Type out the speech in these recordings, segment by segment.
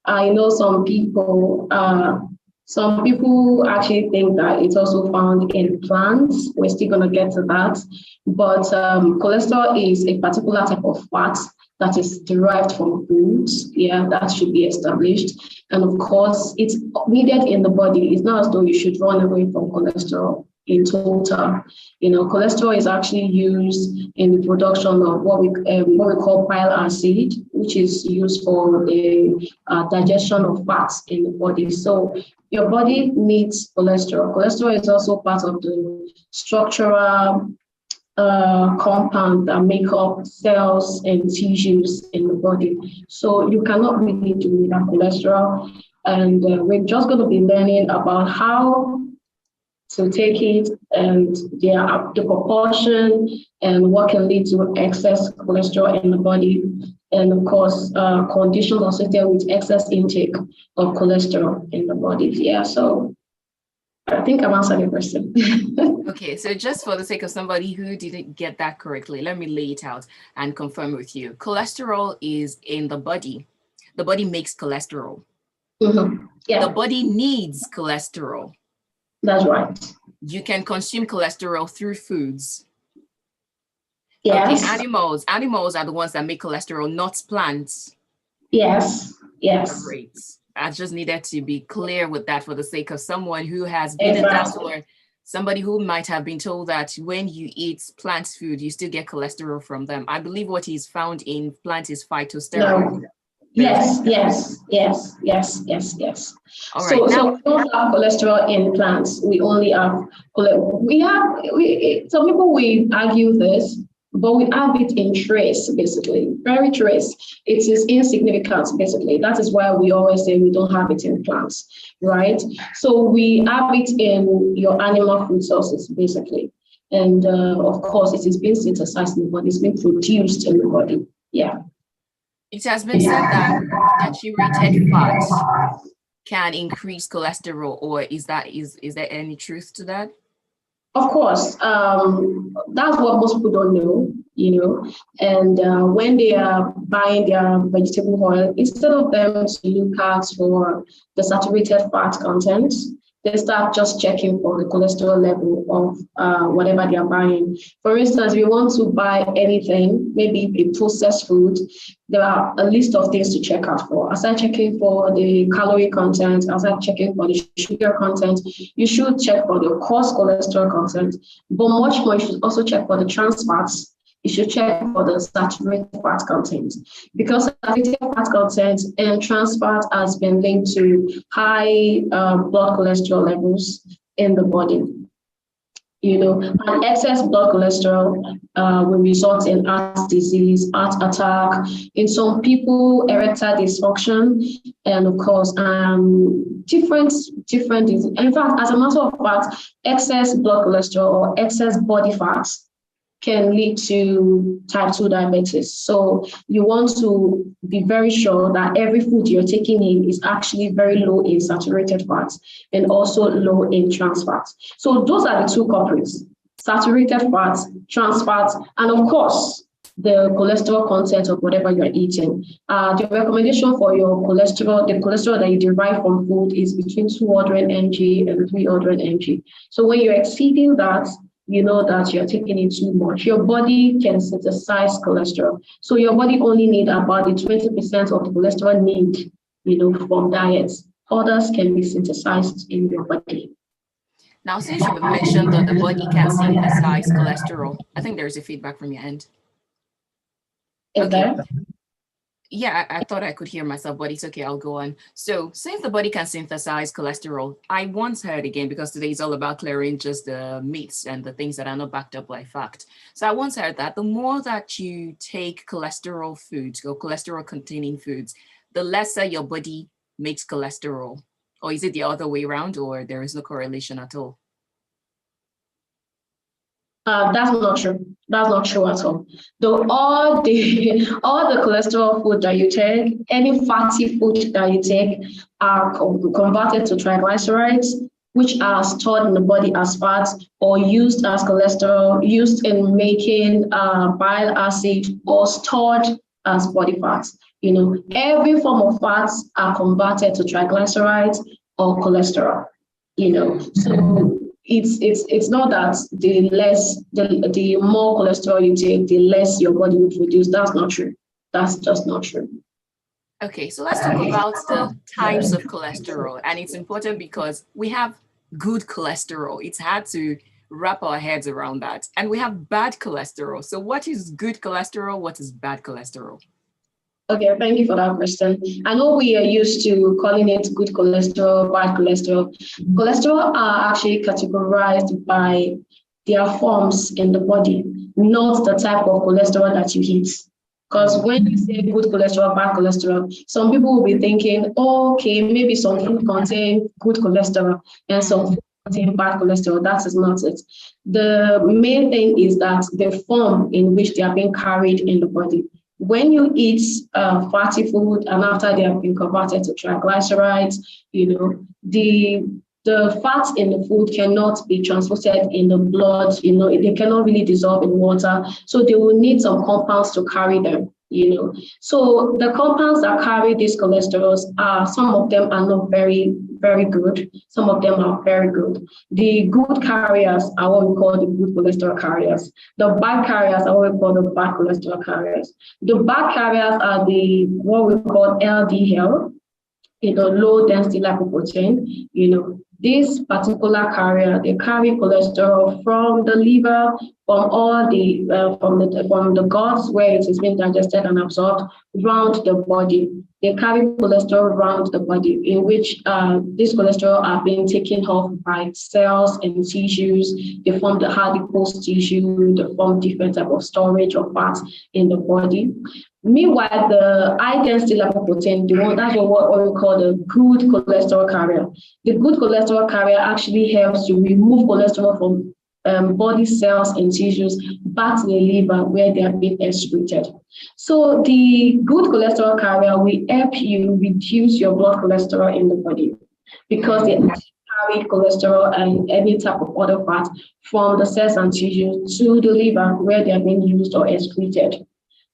I know some people actually think that it's also found in plants. We're still going to get to that. But cholesterol is a particular type of fat that is derived from foods. Yeah, that should be established. And of course, it's needed in the body. It's not as though you should run away from cholesterol in total. Cholesterol is actually used in the production of what we call bile acid, which is used for the digestion of fats in the body. So your body needs cholesterol. Cholesterol is also part of the structural compound that make up cells and tissues in the body. So you cannot really do without cholesterol. And we're just going to be learning about how to take it and the proportion and what can lead to excess cholesterol in the body. And of course, conditions associated with excess intake of cholesterol in the body. Yeah, so I think I've answered your question. Okay, so just for the sake of somebody who didn't get that correctly, let me lay it out and confirm with you. Cholesterol is in the body. The body makes cholesterol. Mm-hmm. Yeah. The body needs cholesterol. That's right. You can consume cholesterol through foods. Yes. Okay, animals are the ones that make cholesterol, not plants. Yes. Great. I just needed to be clear with that for the sake of someone who has been in doubt, or somebody who might have been told that when you eat plant food, you still get cholesterol from them. I believe what is found in plants is phytosterol. No. Yes. All right. So we don't have cholesterol in plants. We only have some people will argue this, but we have it in trace, basically, very trace. It is insignificant, basically. That is why we always say we don't have it in plants, right? So we have it in your animal food sources, basically. And of course, it is being synthesized in the body, it's being produced in the body. Yeah. It has been said that saturated fats can increase cholesterol, or is there any truth to that? Of course, that's what most people don't know, and when they are buying their vegetable oil, instead of them to look out for the saturated fat content, they start just checking for the cholesterol level of whatever they are buying. For instance, if you want to buy anything, maybe a processed food, there are a list of things to check out for. Aside checking for the calorie content, aside checking for the sugar content, you should check for the coarse cholesterol content, but much more, you should also check for the trans fats. You should check for the saturated fat content, because saturated fat content and trans fat has been linked to high blood cholesterol levels in the body. And excess blood cholesterol will result in heart disease, heart attack, in some people, erectile dysfunction, and of course, different diseases. In fact, as a matter of fact, excess blood cholesterol or excess body fats can lead to type 2 diabetes. So you want to be very sure that every food you're taking in is actually very low in saturated fats and also low in trans fats. So those are the two culprits: saturated fats, trans fats, and of course, the cholesterol content of whatever you're eating. The recommendation for your cholesterol, the cholesterol that you derive from food, is between 200 mg and 300 mg. So when you're exceeding that, you know that you're taking in too much. Your body can synthesize cholesterol. So your body only needs about the 20% of the cholesterol need, from diets. Others can be synthesized in your body. Now, since you mentioned that the body can synthesize cholesterol, I think there's a feedback from your end. Okay. Yeah, I thought I could hear myself, but it's okay, I'll go on. So since the body can synthesize cholesterol, I once heard, again, because today is all about clearing just the myths and the things that are not backed up by fact. So I once heard that the more that you take cholesterol foods or cholesterol containing foods, the lesser your body makes cholesterol. Or is it the other way around, or there is no correlation at all? That's not true. That's not true at all. Though all the cholesterol food that you take, any fatty food that you take, are converted to triglycerides, which are stored in the body as fats or used as cholesterol, used in making bile acid, or stored as body fats. You know, every form of fats are converted to triglycerides or cholesterol. You know, so it's not that the more cholesterol you take, the less your body will produce. That's not true. That's just not true. Okay, so let's talk about the types of cholesterol. And it's important because we have good cholesterol. It's hard to wrap our heads around that. And we have bad cholesterol. So what is good cholesterol? What is bad cholesterol? Okay, thank you for that question. I know we are used to calling it good cholesterol, bad cholesterol. Cholesterol are actually categorized by their forms in the body, not the type of cholesterol that you eat. Because when you say good cholesterol, bad cholesterol, some people will be thinking, oh, okay, maybe some food contain good cholesterol and some food contain bad cholesterol. That is not it. The main thing is that the form in which they are being carried in the body. When you eat fatty food and after they have been converted to triglycerides, you know, the fats in the food cannot be transported in the blood, you know, they cannot really dissolve in water. So they will need some compounds to carry them, you know. So the compounds that carry these cholesterols are, some of them are not very, very good. Some of them are very good. The good carriers are what we call the good cholesterol carriers. The bad carriers are what we call the bad cholesterol carriers. The bad carriers are the what we call LDL, you know, low density lipoprotein. You know, this particular carrier, they carry cholesterol from the liver, from all the from the guts where it is being digested and absorbed around the body. They carry cholesterol around the body, in which this cholesterol are being taken off by cells and tissues. They form the adipose tissue, they form different type of storage of fats in the body. Meanwhile, the high density lipoprotein, that's what we call the good cholesterol carrier. The good cholesterol carrier actually helps to remove cholesterol from body cells and tissues back to the liver where they have been excreted. So the good cholesterol carrier will help you reduce your blood cholesterol in the body because they carry cholesterol and any type of other fat from the cells and tissues to the liver where they have been used or excreted.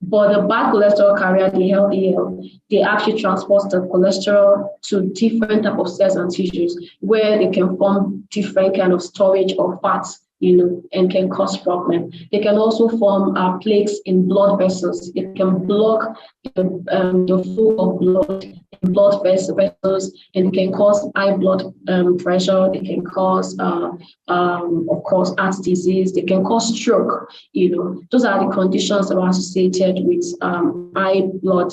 But the bad cholesterol carrier, the LDL, they actually transport the cholesterol to different type of cells and tissues where they can form different kind of storage of fats, you know, and can cause problem. They can also form plaques in blood vessels. It can block the flow of blood in blood vessels, and it can cause high blood pressure. It can cause, of course, heart disease. They can cause stroke. You know, those are the conditions that are associated with high blood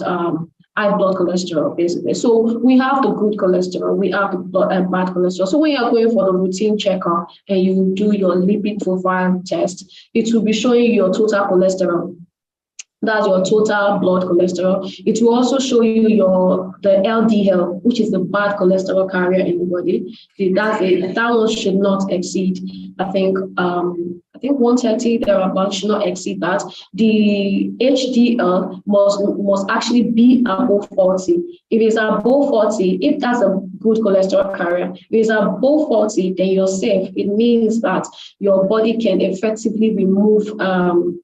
cholesterol, basically. So we have the good cholesterol, we have the bad cholesterol. So when you're going for the routine checkup and you do your lipid profile test, it will be showing you your total cholesterol. That's your total blood cholesterol. It will also show you the LDL, which is the bad cholesterol carrier in the body. That one should not exceed, I think 130 thereabout, should not exceed that. The HDL must actually be above 40. If it's above 40, if that's a good cholesterol carrier, if it's above 40, then you're safe. It means that your body can effectively remove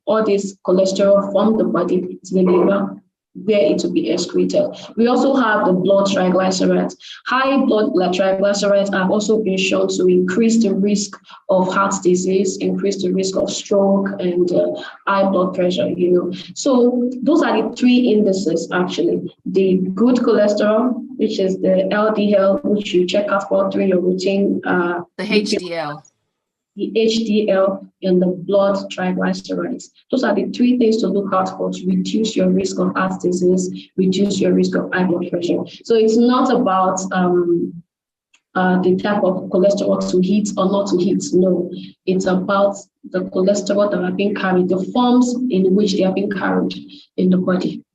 all this cholesterol from the body to the liver, where it will be excreted. We also have the blood triglycerides. High blood triglycerides have also been shown to increase the risk of heart disease, increase the risk of stroke and high blood pressure, you know. So those are the three indices, actually. The good cholesterol, which is the LDL, which you check out for during your routine. The HDL. The HDL, and the blood triglycerides. Those are the three things to look out for to reduce your risk of heart disease, reduce your risk of high blood pressure. So it's not about the type of cholesterol to hit or not to hit. No, it's about the cholesterol that are being carried, the forms in which they are being carried in the body.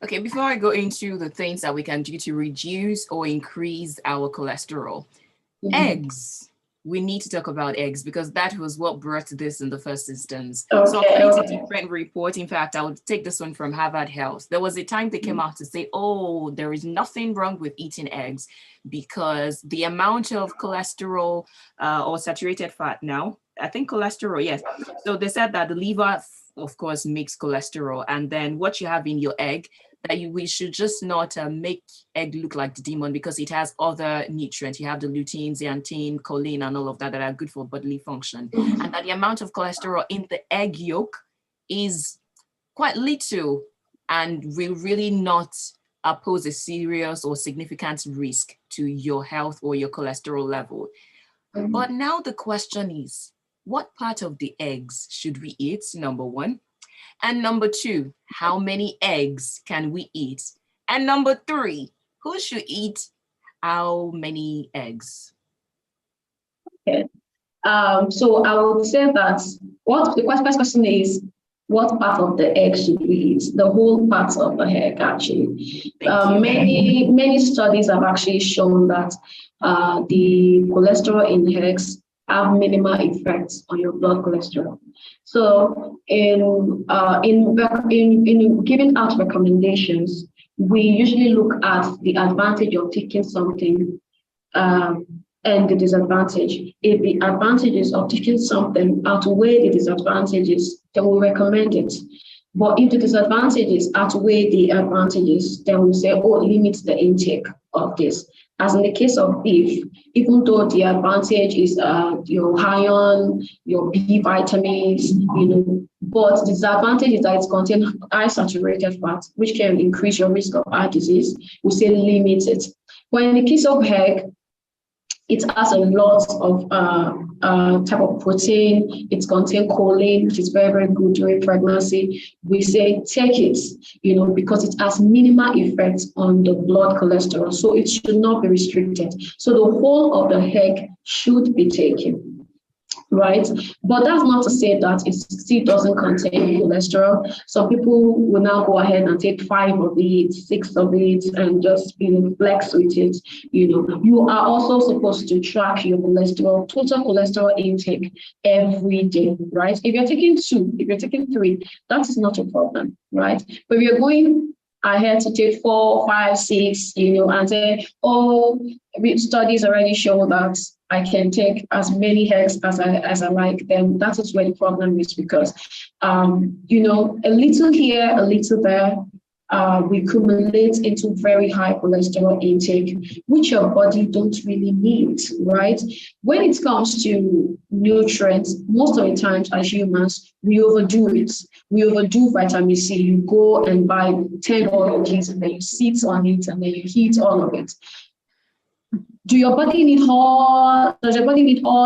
Okay, before I go into the things that we can do to reduce or increase our cholesterol, eggs. We need to talk about eggs because that was what brought this in the first instance. Okay, so according to different report, in fact, I would take this one from Harvard Health. There was a time they came out to say, oh, there is nothing wrong with eating eggs because the amount of cholesterol or saturated fat now, I think cholesterol, yes. So they said that the liver, of course, makes cholesterol. And then what you have in your egg, that we should just not make egg look like the demon because it has other nutrients. You have the lutein, zeaxanthin, choline, and all of that that are good for bodily function. And that the amount of cholesterol in the egg yolk is quite little and will really not pose a serious or significant risk to your health or your cholesterol level. But now the question is, what part of the eggs should we eat, number one? And number two, how many eggs can we eat? And number three, who should eat how many eggs? Okay. So I would say that what the first question is, what part of the egg should we eat? The whole part of the egg, actually. Many studies have actually shown that the cholesterol in eggs have minimal effects on your blood cholesterol. So in giving out recommendations, we usually look at the advantage of taking something and the disadvantage. If the advantages of taking something outweigh the disadvantages, then we recommend it. But if the disadvantages outweigh the advantages, then we say, oh, limit the intake of this. As in the case of beef, even though the advantage is your iron, your B vitamins, but the disadvantage is that it contains high saturated fat, which can increase your risk of heart disease. We say limit it. But in the case of egg, it has a lot of type of protein. It contains choline, which is very, very good during pregnancy. We say take it, because it has minimal effects on the blood cholesterol. So it should not be restricted. So the whole of the egg should be taken. Right, but that's not to say that it still doesn't contain cholesterol. Some people will now go ahead and take 5 of it, 6 of it, and just flex with it. You are also supposed to track your cholesterol, total cholesterol intake every day, right? If you're taking 2, if you're taking 3, that is not a problem, right? But if you're going ahead to take 4, 5, 6, and say, oh, studies already show that I can take as many eggs as I like, then that is where the problem is, because, a little here, a little there, we accumulate into very high cholesterol intake, which your body don't really need, right? When it comes to nutrients, most of the times as humans, we overdo it. We overdo vitamin C. You go and buy 10 oranges and then you sit on it and then you eat all of it. Does your body need all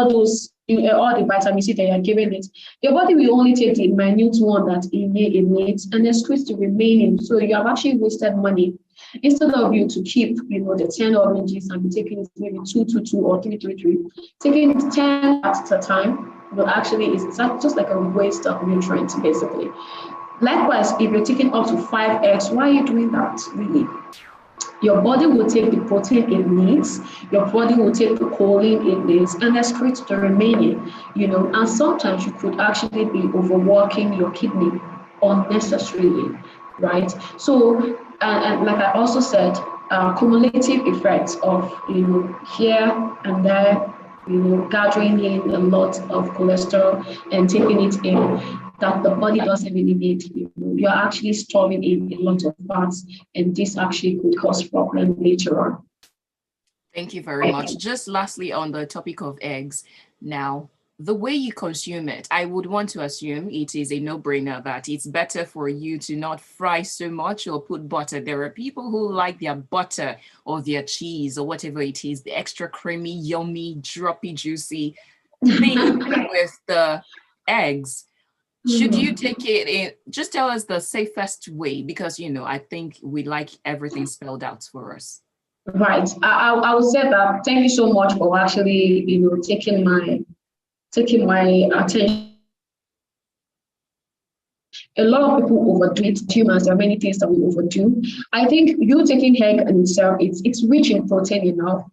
those, all the vitamin C that you're giving it? Your body will only take the minute one that it needs and then squeeze the remaining. So you have actually wasted money. Instead of you to keep, the 10 oranges and be taking it maybe 2, 2, 2 or 3, 3, 3, taking it 10 at a time, actually it's just like a waste of nutrients, basically. Likewise, if you're taking up to 5 eggs, why are you doing that, really? Your body will take the protein it needs, your body will take the choline it needs, and excrete the remaining, and sometimes you could actually be overworking your kidney unnecessarily, right? So, and like I also said, cumulative effects of, here and there, gathering in a lot of cholesterol and taking it in that the body doesn't really need. You're actually storing in a lot of fats, and this actually could cause problems later on. Thank you very much. Just lastly, on the topic of eggs, now, the way you consume it, I would want to assume it is a no-brainer that it's better for you to not fry so much or put butter. There are people who like their butter or their cheese or whatever it is, the extra creamy, yummy, droppy, juicy thing with the eggs. Should you take it in? Just tell us the safest way, because, I think we like everything spelled out for us. Right. I would say that thank you so much for actually, taking my attention. A lot of people overdo it. Humans, there are many things that we overdo. I think you taking egg in itself, it's rich in protein enough.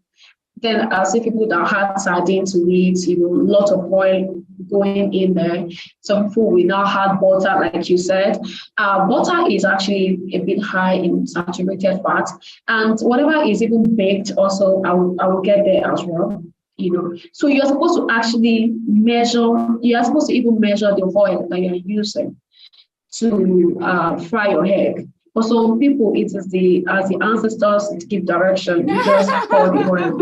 Then I see people that had sardine to eat, a lot of oil going in there. Some people will now have butter, like you said. Butter is actually a bit high in saturated fat, and whatever is even baked, also I will get there as well. So you're supposed to actually measure. You're supposed to even measure the oil that you're using to fry your egg. For some people, it is as the ancestors give direction, you just pour the oil.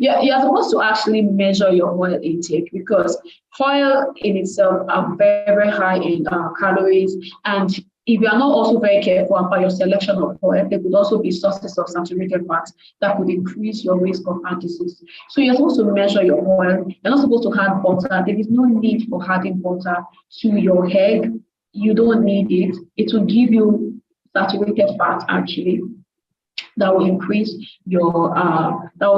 You're supposed to actually measure your oil intake because oil in itself are very, very high in calories. And if you are not also very careful about your selection of oil, there could also be sources of saturated fat that could increase your risk of heart disease. So you're supposed to measure your oil. You're not supposed to add butter. There is no need for adding butter to your egg. You don't need it. It will give you saturated fat actually. That will increase your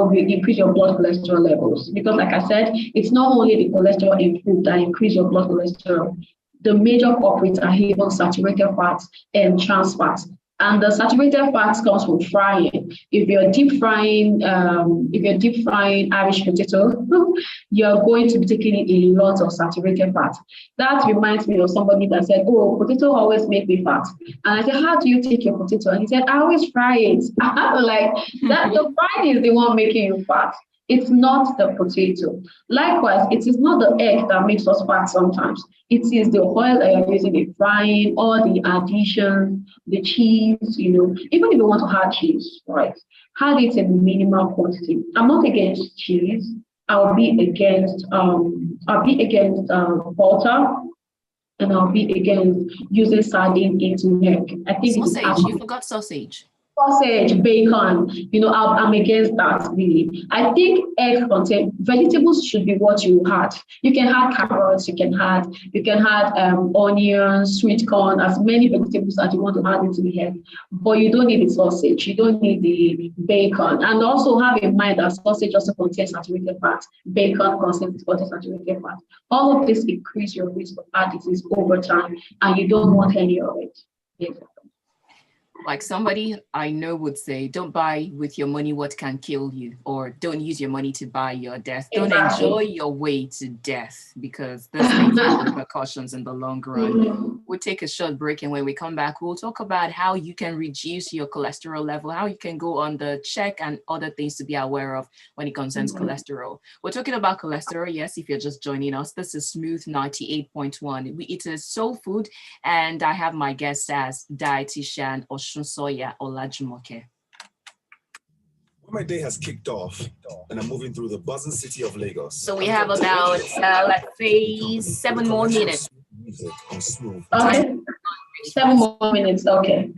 increase your blood cholesterol levels, because like I said, it's not only the cholesterol in food that increase your blood cholesterol. The major culprits are even saturated fats and trans fats. And the saturated fats comes from frying. If you're deep frying Irish potato, you're going to be taking in a lot of saturated fat. That reminds me of somebody that said, "Oh, potato always make me fat." And I said, "How do you take your potato?" And he said, "I always fry it." Like that, the frying is the one making you fat. It's not the potato. Likewise, it is not the egg that makes us fat sometimes. It is the oil that you're using in frying, or the addition, the cheese, even if you want to add cheese, right? Add it in minimal quantity. I'm not against cheese. I'll be against butter, and I'll be against using sardine into egg. I think sausage. You forgot sausage. Sausage, bacon, I'm against that really. I think egg contain vegetables should be what you add. You can add carrots, you can add onions, sweet corn, as many vegetables as you want to add into the egg. But you don't need the sausage, you don't need the bacon. And also have in mind that sausage also contains saturated fat. Bacon contains saturated fat. All of this increase your risk of heart disease over time, and you don't want any of it. Basically. Like somebody I know would say, don't buy with your money what can kill you, or don't use your money to buy your death. Don't enjoy your way to death, because this may have repercussions in the long run. We'll take a short break, and when we come back, we'll talk about how you can reduce your cholesterol level, how you can go on the check, and other things to be aware of when it concerns cholesterol. We're talking about cholesterol, yes, if you're just joining us. This is Smooth 98.1. It is soul food, and I have my guest as dietitian Osunsanya Olajumoke. My day has kicked off, and I'm moving through the buzzing city of Lagos. So we have about, let's say, 7 more minutes. Okay, 7 more minutes. Okay.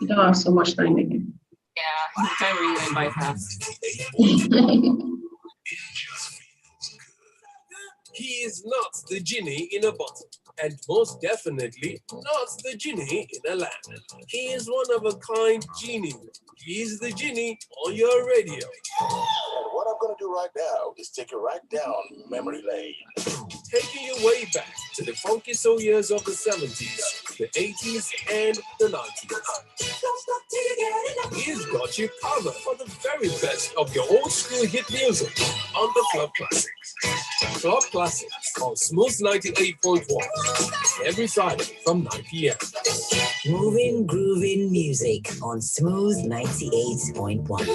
You don't have so much time again. Yeah, the time really went by fast. He is not the genie in a bottle, and most definitely not the genie in a lamp. He is one of a kind genie. He is the genie on your radio. And what I'm going to do right now is take you right down memory lane. Taking you way back to the funky soul years of the 70s, the 80s, and the 90s. He's got you covered for the very best of your old school hit music on the Club Classics. Club Classics on Smooth 98.1 every Friday from 9 p.m. Moving, grooving music on Smooth 98.1.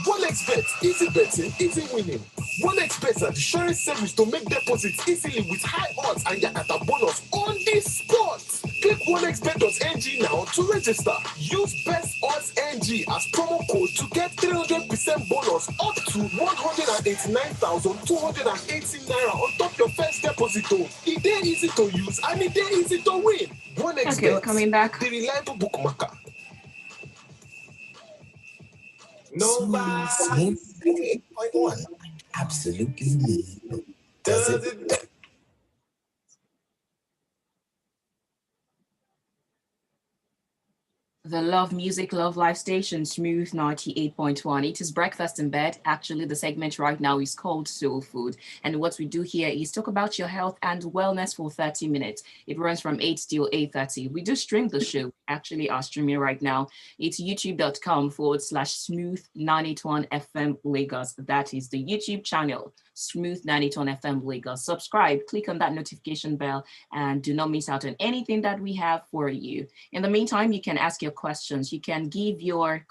OneXBet, easy betting, easy winning. OneXBet are the surest service to make deposits easily with high odds and Yakata bonus on the spot. Click OneXBet.ng now to register. Use Best Odds NG as promo code to get 300% bonus up to 189,280 naira on top your first deposit. It is easy to use and it is easy to win. OneXBet, okay, we're coming back. The reliable bookmaker. Nobody. 98.1. Absolutely me. Does it? The Love Music, Love Life station, Smooth 98.1. It is Breakfast in Bed. Actually, the segment right now is called Soul Food. And what we do here is talk about your health and wellness for 30 minutes. It runs from 8 till 8:30. We do stream the show. Actually, are streaming right now. It's youtube.com/smooth981 FM Lagos. That is the YouTube channel, Smooth 981 FM Lagos. Subscribe, click on that notification bell, and do not miss out on anything that we have for you. In the meantime, you can ask your questions. You can give your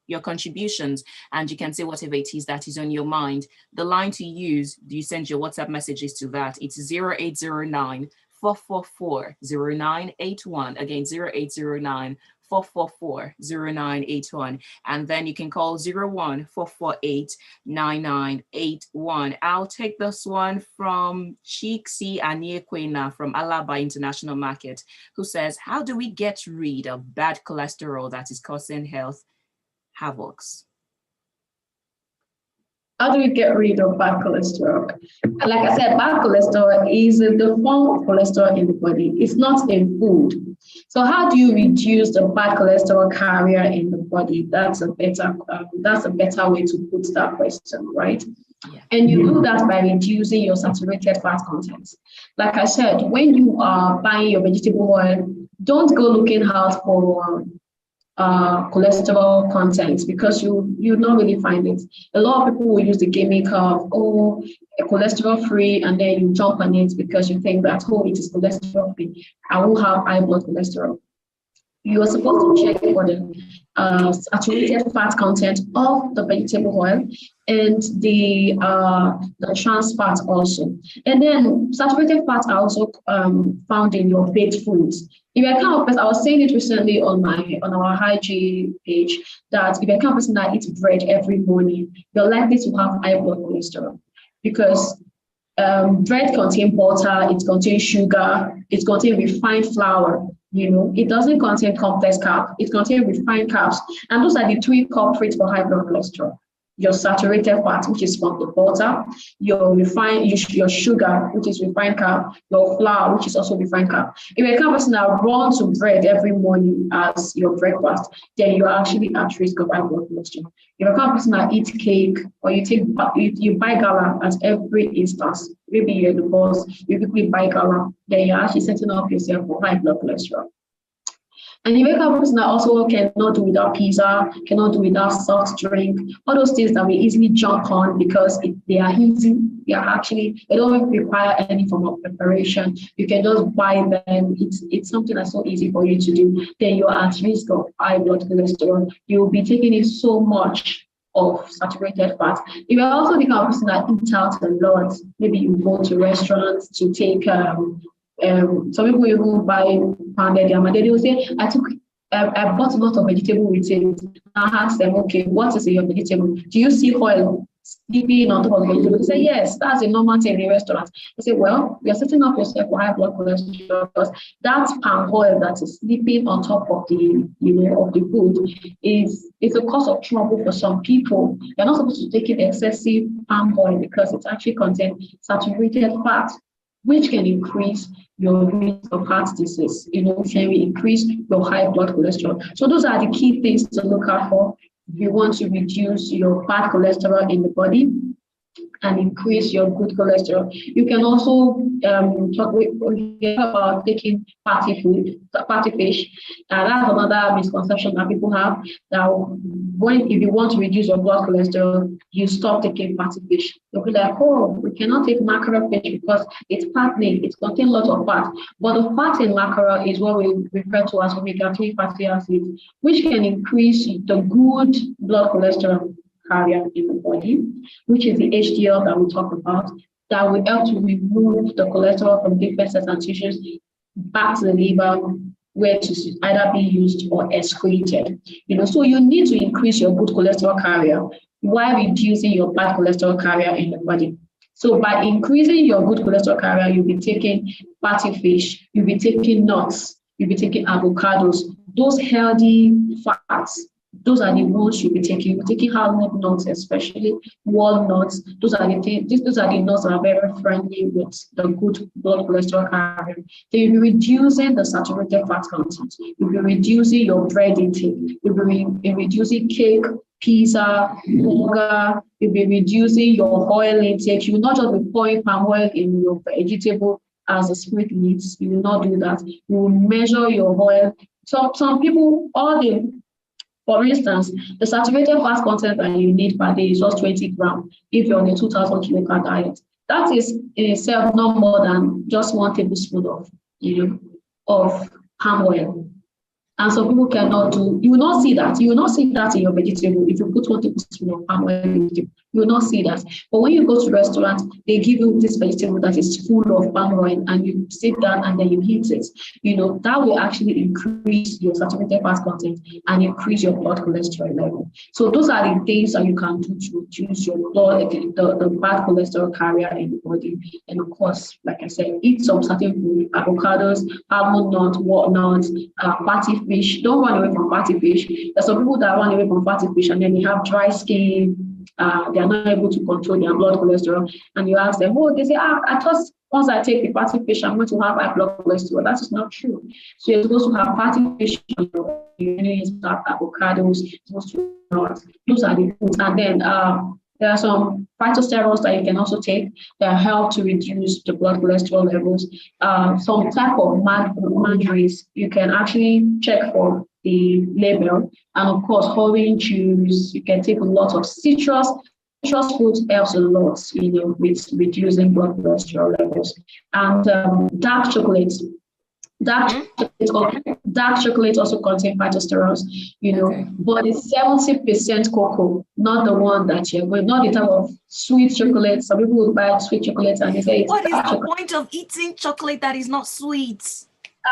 your contributions, and you can say whatever it is that is on your mind. The line to use, you send your WhatsApp messages to that. It's 0809 444 0981. Again, 0809 444 0981. And then you can call 01 448 9981. I'll take this one from Chiksi Aniekwena from Alaba International Market, who says, how do we get rid of bad cholesterol that is causing health havocs? How do we get rid of bad cholesterol? And like I said, bad cholesterol is the form of cholesterol in the body. It's not in food. So how do you reduce the bad cholesterol carrier in the body? That's a better way to put that question, right? Yeah. And you do that by reducing your saturated fat content. Like I said, when you are buying your vegetable oil, don't go looking out for cholesterol content, because you not really find it. A lot of people will use the gimmick of cholesterol free, and then you jump on it because you think that it is cholesterol free. I will have high blood cholesterol. You are supposed to check for the saturated fat content of the vegetable oil and the trans fat also. And then saturated fats are also found in your baked foods. If you're kind of person, I was saying it recently on our hygiene page, that if you're kind of person that eats bread every morning, you're likely to have high blood cholesterol, because bread contains butter, it contains sugar, it contains refined flour. It doesn't contain complex carb. It contains refined carbs, and those are the three culprits for high blood cholesterol. Your saturated fat, which is from the butter, your sugar, which is refined carb, your flour, which is also refined carb. If you're a kind of person that runs to bread every morning as your breakfast, then you're actually at risk of high blood cholesterol. If you're a kind of person that eats cake, or you buy gala at every instance, maybe you're the boss, you quickly buy gala, then you're actually setting up yourself for high blood cholesterol. And you make a person that also cannot do without pizza, cannot do without soft drink, all those things that we easily jump on because they are easy. They don't require any form of preparation. You can just buy them. It's something that's so easy for you to do. Then you're at risk of high blood cholesterol. You'll be taking in so much of saturated fat. If you're also the kind of person that eats out a lot, maybe you go to restaurants to take some people even buy pounded yam, and then they will say, I bought a lot of vegetable with it. I ask them, okay, what is in your vegetable? Do you see oil sleeping on top of the vegetable? They say, yes, that's a normal thing in a restaurant. They say, well, you're setting up yourself for high blood cholesterol, because that palm oil that is sleeping on top of the of the food is a cause of trouble for some people. You're not supposed to take in excessive palm oil because it actually contains saturated fat, which can increase your risk of heart disease, can increase your high blood cholesterol. So those are the key things to look out for if you want to reduce your bad cholesterol in the body and increase your good cholesterol. You can also talk about taking fatty fish. That's another misconception that people have, that if you want to reduce your blood cholesterol, you stop taking fatty fish. They'll be like, we cannot take mackerel fish because it's fattening, it contains lots of fat. But the fat in mackerel is what we refer to as omega-3 fatty acids, which can increase the good blood cholesterol carrier in the body, which is the HDL that we talked about, that will help to remove the cholesterol from different cells and tissues back to the liver, where to either be used or excreted. So you need to increase your good cholesterol carrier while reducing your bad cholesterol carrier in the body. So by increasing your good cholesterol carrier, you'll be taking fatty fish, you'll be taking nuts, you'll be taking avocados, those healthy fats. Those are the ones you'll be taking. You'll be taking almond nuts, especially walnuts. Those are the nuts that are very friendly with the good blood cholesterol carrier. So you'll be reducing the saturated fat content. You'll be reducing your bread intake. You'll be reducing cake, pizza, burger. You'll be reducing your oil intake. You will not just be pouring palm oil in your vegetable as the spirit leads. You will not do that. You will measure your oil. So some people, for instance, the saturated fat content that you need per day is just 20 grams if you're on a 2,000 kilocal diet. That is in itself not more than just 1 tablespoon of palm oil. And some people cannot do, you will not see that. You will not see that in your vegetable. If you put 1 tablespoon of palm oil in vegetable, you will not see that. But when you go to restaurants, they give you this vegetable that is full of palm oil and you sit down and then you eat it. That will actually increase your saturated fat content and increase your blood cholesterol level. So those are the things that you can do to reduce your blood, the bad cholesterol carrier in the body. And of course, like I said, eat some certain food, avocados, almond nuts, walnuts, fatty fish. Don't run away from fatty fish. There's some people that run away from fatty fish and then they have dry skin. They are not able to control their blood cholesterol. And you ask them, they say, I thought once I take the fatty fish, I'm going to have high blood cholesterol. That is not true. So you're supposed to have fatty fish, you're supposed to have avocados, you're supposed to have nuts. Those are the foods. And then there are some phytosterols that you can also take that help to reduce the blood cholesterol levels. Some type of margarines, you can actually check for the label. And of course, orange juice, you can take a lot of citrus. Citrus fruit helps a lot, with reducing blood cholesterol levels. And dark chocolate. Dark chocolate also contains phytosterols, but it's 70% cocoa, not the one that you're going, not the type of sweet chocolate. Some people will buy sweet chocolate and they say it's what is the chocolate. point of eating chocolate that is not sweet?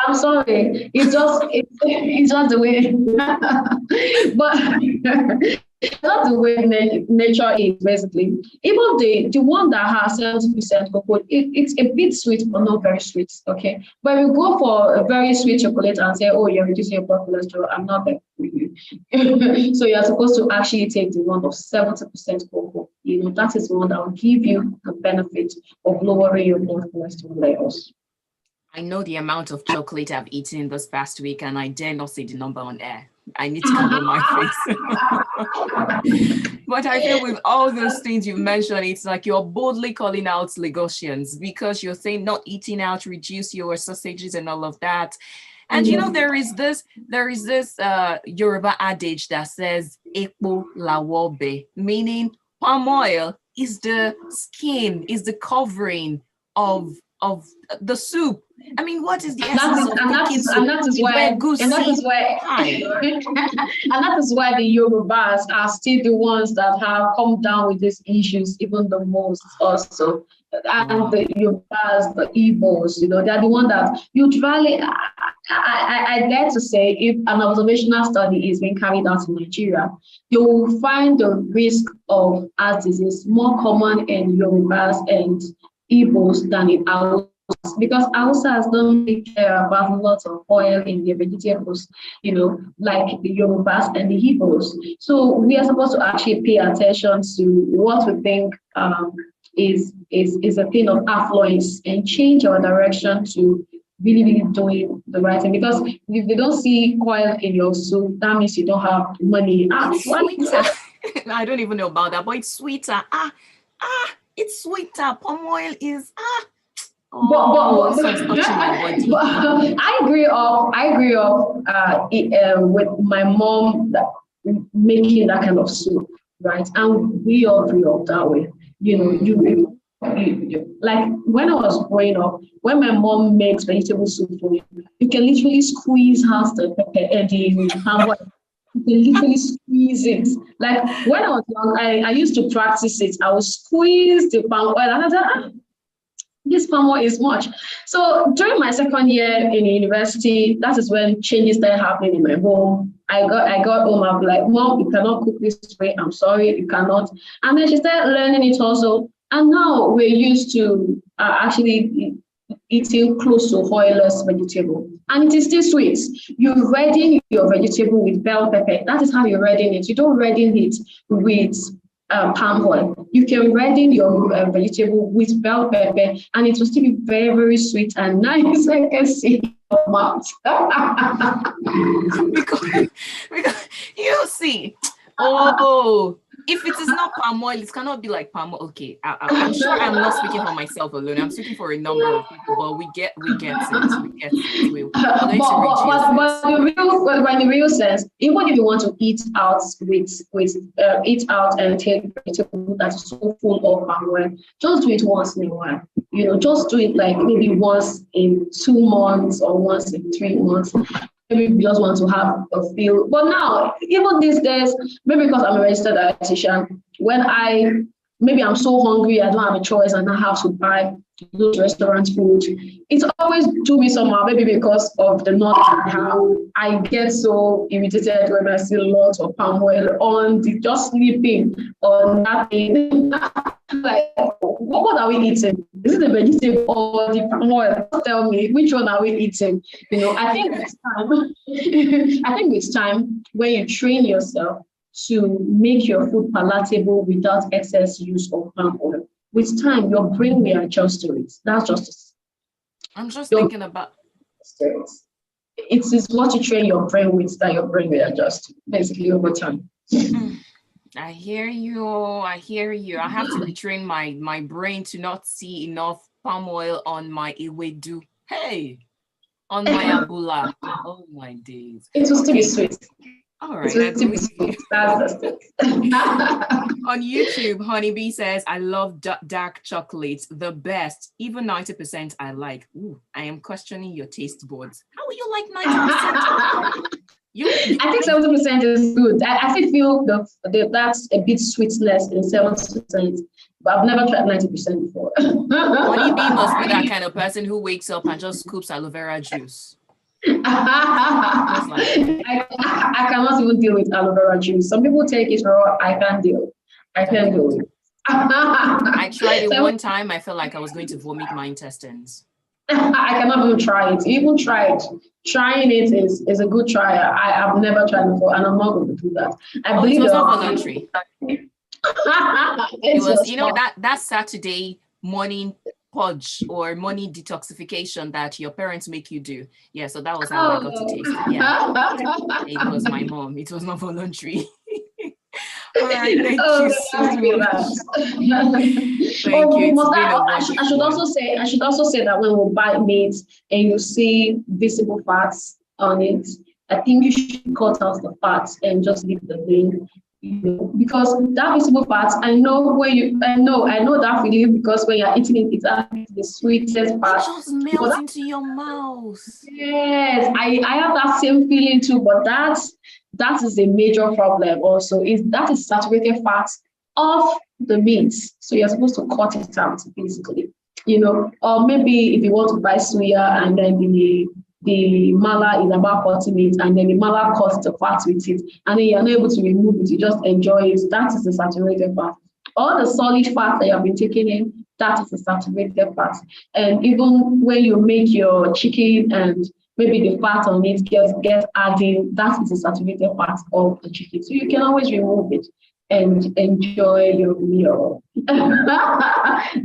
I'm sorry, it's just the way, but that's the way nature is, basically. Even the one that has 70% cocoa, it's a bit sweet, but not very sweet, okay? But we go for a very sweet chocolate and say, oh, you're reducing your blood cholesterol, I'm not there for you. So you're supposed to actually take the one of 70% cocoa. That is the one that will give you the benefit of lowering your blood cholesterol levels. I know the amount of chocolate I've eaten this past week, and I dare not say the number on air. I need to cover my face. But I feel with all those things you mentioned, it's like you're boldly calling out Lagosians because you're saying not eating out, reduce your sausages and all of that. And there is this Yoruba adage that says "Epo lawobe," meaning palm oil is the skin, is the covering of the soup. I mean, what is the essence of cooking soup? And that is why the Yorubas are still the ones that have come down with these issues even the most also. And the Yorubas, the Igbos, they're the one that usually, I dare to say, if an observational study is being carried out in Nigeria, you will find the risk of heart disease more common in Yorubas and Igbos than in Hausas, because Hausas don't really care about a lot of oil in their vegetables, like the Yorubas and the Igbos. So we are supposed to actually pay attention to what we think is a thing of affluence and change our direction to really, really doing the right thing. Because if they don't see oil in your soup, that means you don't have money. I don't even know about that, but it's sweeter. It's sweeter. Palm oil is I grew up with my mom making that kind of soup, right? And we all grew up that way. You like when I was growing up, when my mom makes vegetable soup for me, you can literally squeeze out the pepper and the palm oil. You can literally squeeze it. Like when I was young, I used to practice it. I would squeeze the palm oil and I said, this palm oil is much. So during my second year in university, that is when changes started happening in my home. I got home, I'm like, Mom, you cannot cook this way. I'm sorry, you cannot. And then she started learning it also. And now we're used to actually eating close to oilless vegetable. And it is still sweet. You redden your vegetable with bell pepper. That is how you redden it. You don't redden it with palm oil. You can redden your vegetable with bell pepper and it will still be very, very sweet and nice. I can see your mouth. because you see, if it is not palm oil, it cannot be like palm oil. Okay, I'm sure I'm not speaking for myself alone. I'm speaking for a number of people, but we get it. We're going to reduce but in the real sense, even if you want to eat out and take vegetable that is so full of palm oil, just do it once in a while. Just do it like maybe once in 2 months or once in 3 months. maybe we just want to have a feel. But now, even these days, maybe because I'm a registered dietitian, when maybe I'm so hungry, I don't have a choice, and I have to buy those restaurant food. It's always do me somehow, maybe because of the knowledge I have. I get so irritated when I see lots of palm oil on just sleeping on that thing. Like, what are we eating? Is it the vegetable or the palm oil? Tell me, which one are we eating? I think it's time. I think it's time when you train yourself to make your food palatable without excess use of palm oil. With time, your brain will adjust to it. That's just. I'm just thinking about. It is what you train your brain with that your brain will adjust, basically, over time. I hear you. I have to retrain my brain to not see enough palm oil on my ewedu. Hey, on my abula. Oh my days. It will still be sweet. All right. That's the On YouTube, Honeybee says, I love dark chocolates, the best. Even 90% I like. Ooh, I am questioning your taste buds. How will you like 90%? I think 70% is good. I still feel that's a bit sweetness in 70%, but I've never tried 90% before. Honeybee must be that kind of person who wakes up and just scoops aloe vera juice. I cannot even deal with aloe vera juice. Some people take it raw. I can't deal. I can't do it. I tried it one time. I felt like I was going to vomit my intestines. I cannot even try it. Even tried. Trying it is a good try. I have never tried before, and I'm not going to do that. I believe it was not voluntary. It was, that Saturday morning purge or morning detoxification that your parents make you do. Yeah, so that was how I got to taste it. Yeah, it was my mom. It was not voluntary. All right, thank you so much. Thank you. I should also say that when we buy meat and you see visible fats on it, I think you should cut out the fats and just leave the vein. Because that visible fats, I know that feeling, because when you're eating it, it's the sweetest part. It just melts into your mouth. Yes, I have that same feeling too, but that is a major problem also. That is saturated fats of the meat. So you're supposed to cut it out, basically. Or maybe if you want to buy suya and then the mala is about cutting it, and then the mala cuts the fat with it, and then you're not able to remove it, you just enjoy it. That is the saturated fat. All the solid fat that you have been taking in, that is the saturated fat. And even when you make your chicken and maybe the fat on it gets added, that is the saturated fat of the chicken. So you can always remove it and enjoy your meal.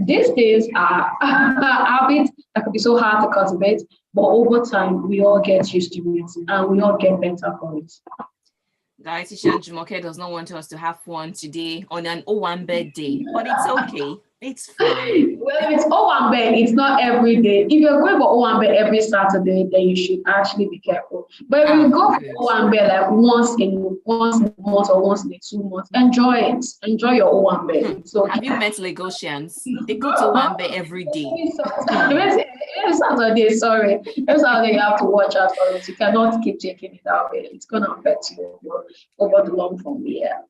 These days are habits that could be so hard to cultivate, but over time we all get used to it and we all get better for it. Dietitian Jumoke does not want us to have fun today on an Owambe day, but it's okay. It's fine. Well, if it's Owambe, it's not every day. If you're going for Owambe every Saturday, then you should actually be careful. But if you go for Owambe like once in a month or once in 2 months, enjoy it. Enjoy your Owambe. So have you met Lagosians? They go to Owambe every day. Every Saturday, sorry. Every Saturday you have to watch out for it. You cannot keep taking it out. It's going to affect you over the long term. Yeah.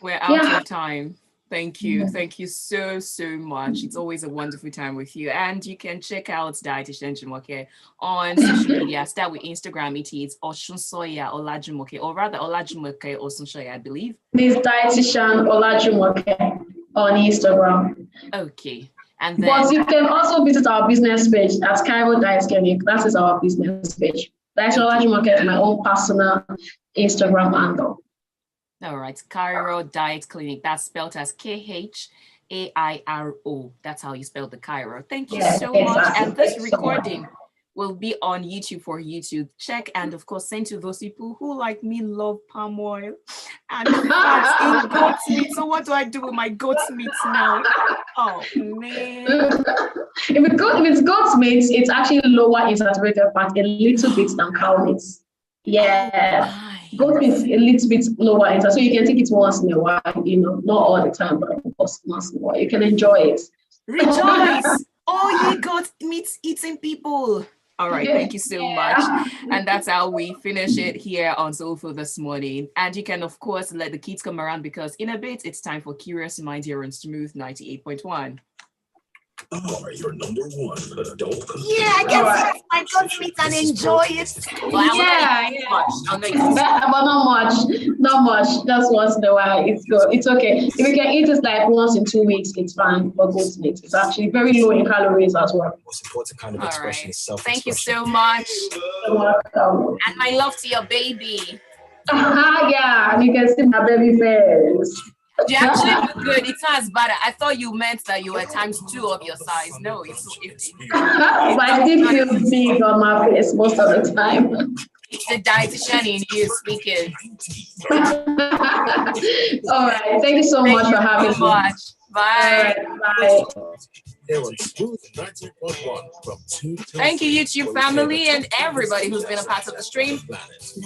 We're out of time. Thank you. Thank you so much. It's always a wonderful time with you. And you can check out Dietitian Jumoke on social media. Start with Instagram. It is Osunsanya Olajumoke, or rather Olajumoke Osunsanya, I believe. This Dietitian Olajumoke on Instagram. Okay. And then, but you can also visit our business page at Cairo Diet Clinic. That is our business page. Dietitian Olajumoke is my own personal Instagram handle. All right, Cairo Diet Clinic. That's spelled as Khairo. That's how you spell the Cairo. Thank you so much. And this recording will be on YouTube for you to check, and of course send to those people who, like me, love palm oil and fats in goat's meat. So what do I do with my goat's meat now? Oh man! If it's goat's meat, it's actually lower in saturated fat, a little bit than cow meat. Yeah. Goat meat a little bit lower in, so you can take it once in a while, not all the time, but of course once in a while. You can enjoy it. Rejoice! All ye goat meat eating people. All right, thank you so much. And that's how we finish it here on Soulful this morning. And you can, of course, let the kids come around because in a bit, it's time for Curious Mind here on Smooth 98.1. Are your number one adult? Yeah, I guess my classmates and enjoy it. Well, Yeah. I'll Not much. Just once in a while. It's good. It's okay. If you can eat it like once in 2 weeks, it's fine. But go to it. It's actually very low in calories as well. Most important kind of All expression right. is self-expression. Thank you so much. You're welcome. And my love to your baby. Yeah, and you can see my baby face. You actually look good. It's not as bad. I thought you meant that you were *2 of your size. No, it's But I still feel big on my face most of the time. it's the dietitian in you speaking. All right. Thank you so much for having me. Bye. All right, bye. Here on Smooth 90.1 from 2 till Thank you, 3 YouTube for your family, favorite and everybody who's been a part of the stream. planet.